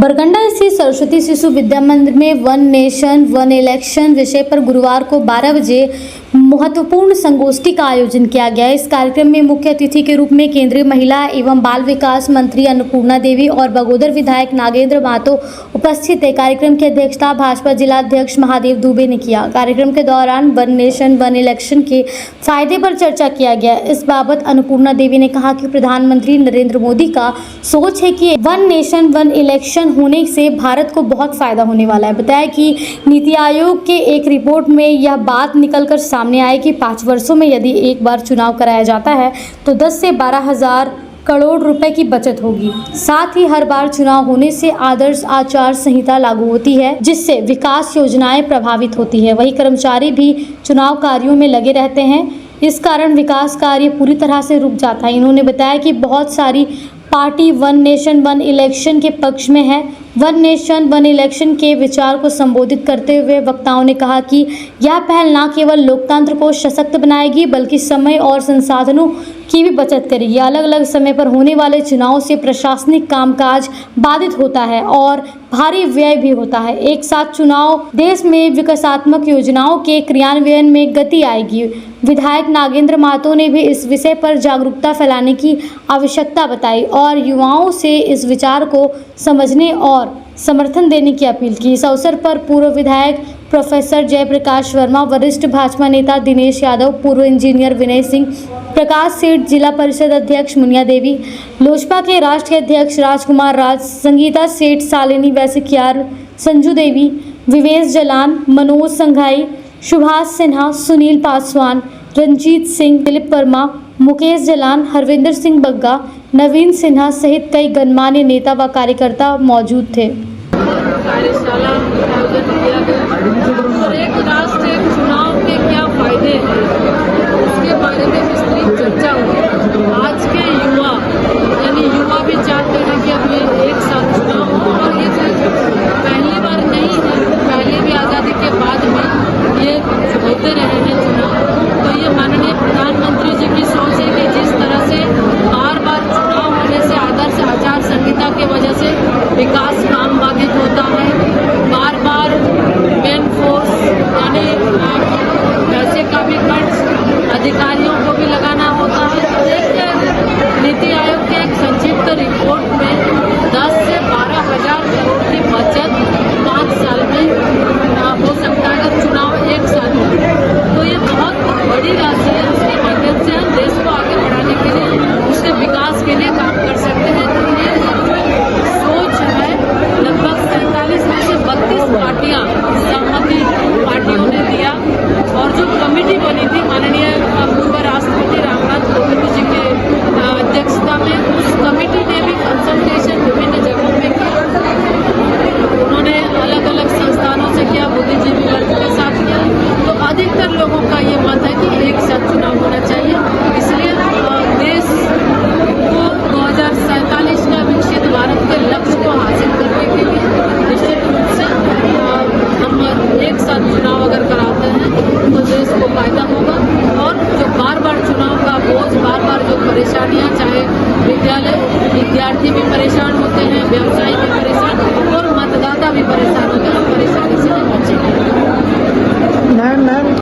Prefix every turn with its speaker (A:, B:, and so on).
A: बरकंडा स्थित सरस्वती शिशु विद्या मंदिर में वन नेशन वन इलेक्शन विषय पर गुरुवार को 12 बजे महत्वपूर्ण संगोष्ठी का आयोजन किया गया। इस कार्यक्रम में मुख्य अतिथि के रूप में केंद्रीय महिला एवं बाल विकास मंत्री अन्नपूर्णा देवी और बगोदर विधायक नागेंद्र महतो उपस्थित थे। कार्यक्रम की अध्यक्षता भाजपा जिला अध्यक्ष महादेव दुबे ने किया। कार्यक्रम के दौरान वन नेशन वन इलेक्शन के फायदे पर चर्चा किया गया। इस बाबत अन्नपूर्णा देवी ने कहा कि प्रधानमंत्री नरेंद्र मोदी का सोच है कि वन नेशन वन इलेक्शन होने से भारत को बहुत फायदा होने वाला है। बताया कि नीति आयोग के एक रिपोर्ट में यह बात निकलकर सामने आई कि 5 वर्षों में यदि एक बार चुनाव कराया जाता है तो 10 से 12 हजार करोड़ रुपए की बचत होगी। साथ ही हर बार चुनाव होने से आदर्श आचार संहिता लागू होती है, जिससे विकास योजनाएं प्रभावित होती है। वही कर्मचारी भी चुनाव कार्यों में लगे रहते हैं, इस कारण विकास कार्य पूरी तरह से रुक जाता है। इन्होंने बताया कि बहुत सारी party one nation one election के पक्ष में है। वन नेशन वन इलेक्शन के विचार को संबोधित करते हुए वक्ताओं ने कहा कि यह पहल न केवल लोकतंत्र को सशक्त बनाएगी बल्कि समय और संसाधनों की भी बचत करेगी। अलग अलग समय पर होने वाले चुनाव से प्रशासनिक कामकाज बाधित होता है और भारी व्यय भी होता है। एक साथ चुनाव देश में विकासात्मक योजनाओं के क्रियान्वयन में गति आएगी। विधायक नागेंद्र महतो ने भी इस विषय पर जागरूकता फैलाने की आवश्यकता बताई और युवाओं से इस विचार को समझने और समर्थन देने की अपील की। इस अवसर पर पूर्व विधायक प्रोफेसर जयप्रकाश वर्मा, वरिष्ठ भाजपा नेता दिनेश यादव, पूर्व इंजीनियर विनय सिंह, प्रकाश सेठ, जिला परिषद अध्यक्ष मुनिया देवी, लोजपा के राष्ट्रीय अध्यक्ष राजकुमार राज, संगीता सेठ, शालिनी वैसिकियार, संजू देवी, विवेश जलान, मनोज संघाई, सुभाष सिन्हा, सुनील पासवान, रंजीत सिंह, दिलीप वर्मा, मुकेश जलान, हरविंदर सिंह बग्गा, नवीन सिन्हा सहित कई गणमान्य नेता व कार्यकर्ता मौजूद थे।
B: कार्यशाला आयोजन किया गया और एक राष्ट्र एक चुनाव के क्या फायदे हैं उसके बारे में विस्तृत चर्चा हुई। आज के युवा भी चाहते हैं कि अब ये एक साथ चुनाव हो और ये पहली बार नहीं है, पहले भी आज़ादी के बाद में ये होते रहे हैं चुनाव। तो ये माननीय प्रधानमंत्री जी की सोच है कि जिस तरह से बार बार चुनाव होने से आदर्श आचार संहिता की वजह से विकास काम बाधित होता है, बार बार मेन फोर्स यानी पैसे का भी खर्च, अधिकारी